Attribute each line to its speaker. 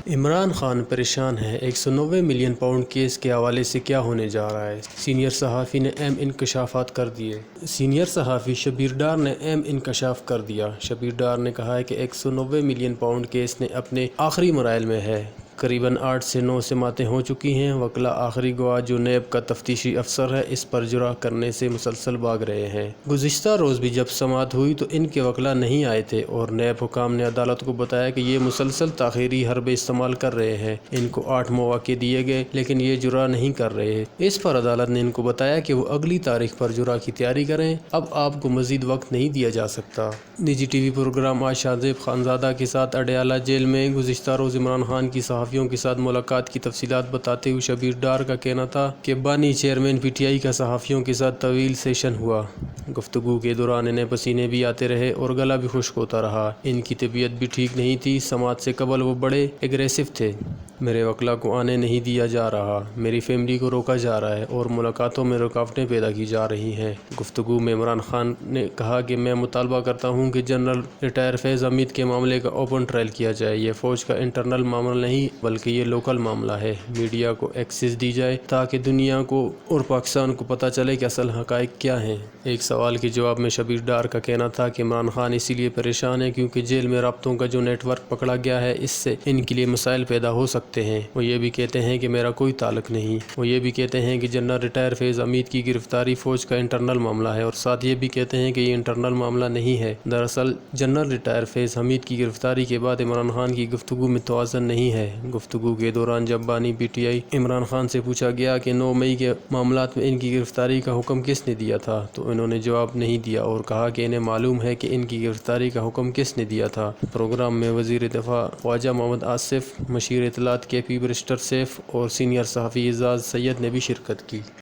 Speaker 1: عمران خان پریشان ہیں۔ 190 million pound case کے حوالے سے کیا ہونے جا رہا ہے؟ سینئر صحافی نے اہم انکشافات کر دیے۔ سینئر صحافی شبیر ڈار نے اہم انکشاف کر دیا۔ شبیر ڈار نے کہا ہے کہ 190 ملین پاؤنڈ کیس نے اپنے آخری مراحل میں ہے۔ قریباً 8 سے 9 سماعتیں ہو چکی ہیں۔ وکلا آخری گواہ جو نیب کا تفتیشی افسر ہے اس پر جرح کرنے سے مسلسل بھاگ رہے ہیں۔ گزشتہ روز بھی جب سماعت ہوئی تو ان کے وکلا نہیں آئے تھے اور نیب حکام نے عدالت کو بتایا کہ یہ مسلسل تاخیری حربے استعمال کر رہے ہیں۔ ان کو 8 مواقع دیے گئے لیکن یہ جرح نہیں کر رہے۔ اس پر عدالت نے ان کو بتایا کہ وہ اگلی تاریخ پر جرح کی تیاری کریں۔ اب آپ کو مزید وقت نہیں دیا جا سکتا۔ نجی ٹی وی پروگرام آج شاہزیب خانزادہ کے ساتھ اڈیالہ جیل میں گزشتہ روز عمران خان کی صحافیوں کے ساتھ ملاقات کی تفصیلات بتاتے ہوئے شبیر ڈار کا کہنا تھا کہ بانی چیئرمین پی ٹی آئی کا صحافیوں کے ساتھ طویل سیشن ہوا۔ گفتگو کے دوران انہیں پسینے بھی آتے رہے اور گلا بھی خشک ہوتا رہا۔ ان کی طبیعت بھی ٹھیک نہیں تھی۔ سماعت سے قبل وہ بڑے ایگریسو تھے۔ میرے وکلا کو آنے نہیں دیا جا رہا، میری فیملی کو روکا جا رہا ہے اور ملاقاتوں میں رکاوٹیں پیدا کی جا رہی ہیں۔ گفتگو میں عمران خان نے کہا کہ میں مطالبہ کرتا ہوں کہ جنرل ریٹائر فیض حمید کے معاملے کا اوپن ٹرائل کیا جائے۔ یہ فوج کا انٹرنل معاملہ نہیں بلکہ یہ لوکل معاملہ ہے۔ میڈیا کو ایکسیس دی جائے تاکہ دنیا کو اور پاکستان کو پتہ چلے کہ اصل حقائق کیا ہیں۔ ایک سوال کے جواب میں شبیر ڈار کا کہنا تھا کہ عمران خان اسی لیے پریشان ہے کیونکہ جیل میں رابطوں کا جو نیٹ ورک پکڑا گیا ہے اس سے ان کے لیے مسائل پیدا ہو سکتے ہیں۔ وہ یہ بھی کہتے ہیں کہ میرا کوئی تعلق نہیں۔ وہ یہ بھی کہتے ہیں کہ جنرل ریٹائر فیض حمید کی گرفتاری فوج کا انٹرنل معاملہ ہے اور ساتھ یہ بھی کہتے ہیں کہ یہ انٹرنل معاملہ نہیں ہے۔ دراصل جنرل ریٹائر فیض حمید کی گرفتاری کے بعد عمران خان کی گفتگو میں توازن نہیں ہے۔ گفتگو کے دوران جب بانی P T I Imran Khan سے پوچھا گیا کہ 9 مئی کے معاملات میں ان کی گرفتاری کا حکم کس نے دیا تھا تو انہوں نے جواب نہیں دیا اور کہا کہ انہیں معلوم ہے کہ ان کی گرفتاری کا حکم کس نے دیا تھا۔ پروگرام میں وزیر دفاع خواجہ محمد آصف، مشیر اطلاعات کے پی بیرسٹر سیف اور سینئر صحافی اعزاز سید نے بھی شرکت کی۔